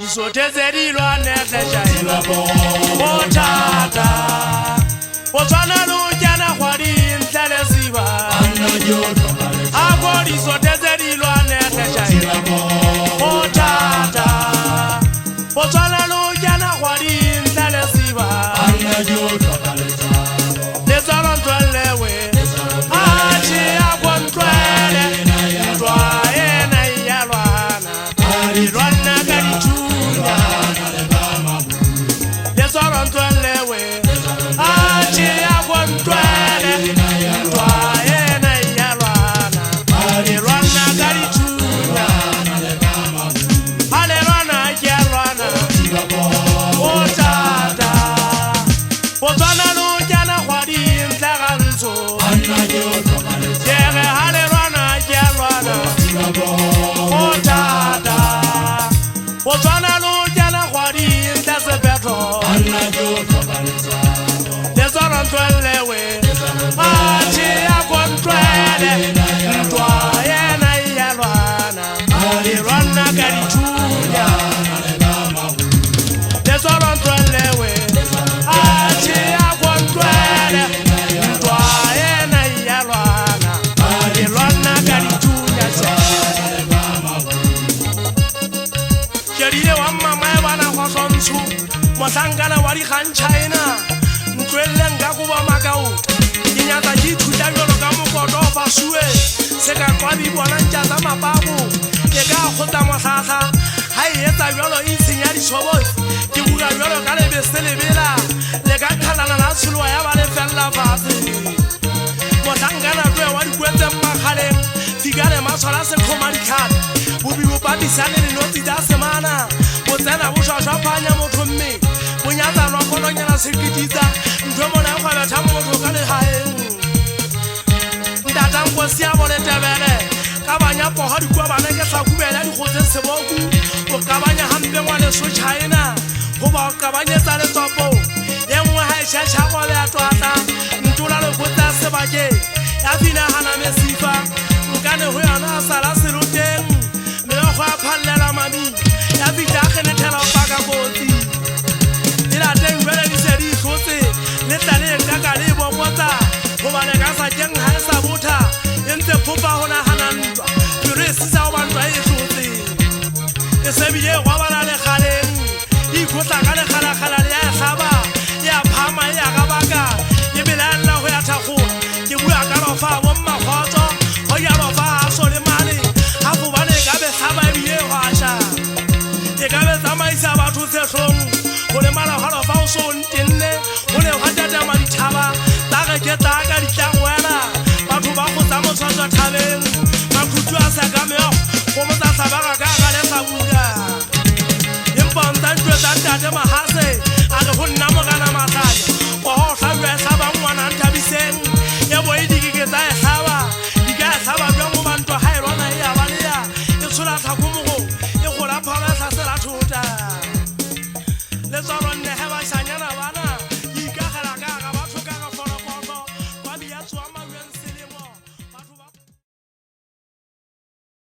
Isotezedilwane tleshaila Otata Otwana lujana kwadi intlele siba Akodi isotezedilwane tleshaila Otata Otwana lujana kwadi intlele siba Lezalo ntwelewe Achi akwantwele Ntwaye na iyalwana Irwana kalichunya Lezalo ntwelewe Achi akwantwele Ntwaye na iyalwana Irwana kalichunya Alelwana iyalwana Otata Otwana lujana kwadi intlaganzo Yere alelwana iyalwana Otata Otwana lujana kwadi intlasepetro Lezoro ntwelewe Achi akwantwele Ntwaye na iyalwana Irwana kalichunya Lezoro ntwelewe Achi akwantwele Ntwaye na iyalwana Irwana kalichunya Kerile wa mama ebana kwa sonsu Mosangana wari khanchaina Ntwele nga kuba makau Inyata jithuta yolo ka mokoto fasue Seka kwa bibona ntjata mapapu Eka khota mohlahla Hai etsa yolo isinya dishobo Ke buka yolo ka lebeselebela Le ka khalana la tshulwa ya ba le fella fase Mosangana twe wa dikwetse makhaleng Fikane maswala se khoma dikhata Bobi bopatisane le notsi tsa semana Botsena bo shwashwa phanya motho mme Bonyatsa lwa kolonyana sekititsa Ntwe mona kwa betha motho ka lehaeng Ntata nkosi ya bone tebele Ka banya poha dikwa bana ke sa kubela dikgotse seboku O ka banya hampe ngwane so China Goba o ka banyetsa le tsopo Engwe ha ishasha kwa le atwata Ntula le kotsa sebake Ya fina hana mesifa Nkane ho yana sala seruteng Meokgo ya phallela mami Ya fita kgenethela opaka kotsi Ila teng bele di se di kotse Le tlaleng kaka le bopotsa Hobane ka sa keng ha e sa botha Entse popa hona hanantwa Piro e sisa ho bantwa e kotse E sebile kwa bala le kgaleng Ikotla ka le khala le ya hlaba Ya phama ya kabaka Ke belalla ho ya thakgola Ke bua ka rofa bo mmakgotso Ho ya rofa haso le male Ha fubane ka be hlaba e bile ho asha E ka be tsamaisa batho sehlong Ho le mala ha rofa o so ntenne Ho le ha tatama dithaba Taka ke taka ditlangwela Batho ba go tsa motswatswa thabeng Makhutu a sa ka meo Go motsa sabaka ka gale sa buka Empa ntantwe tsa ntate mahase A re ho nna mogana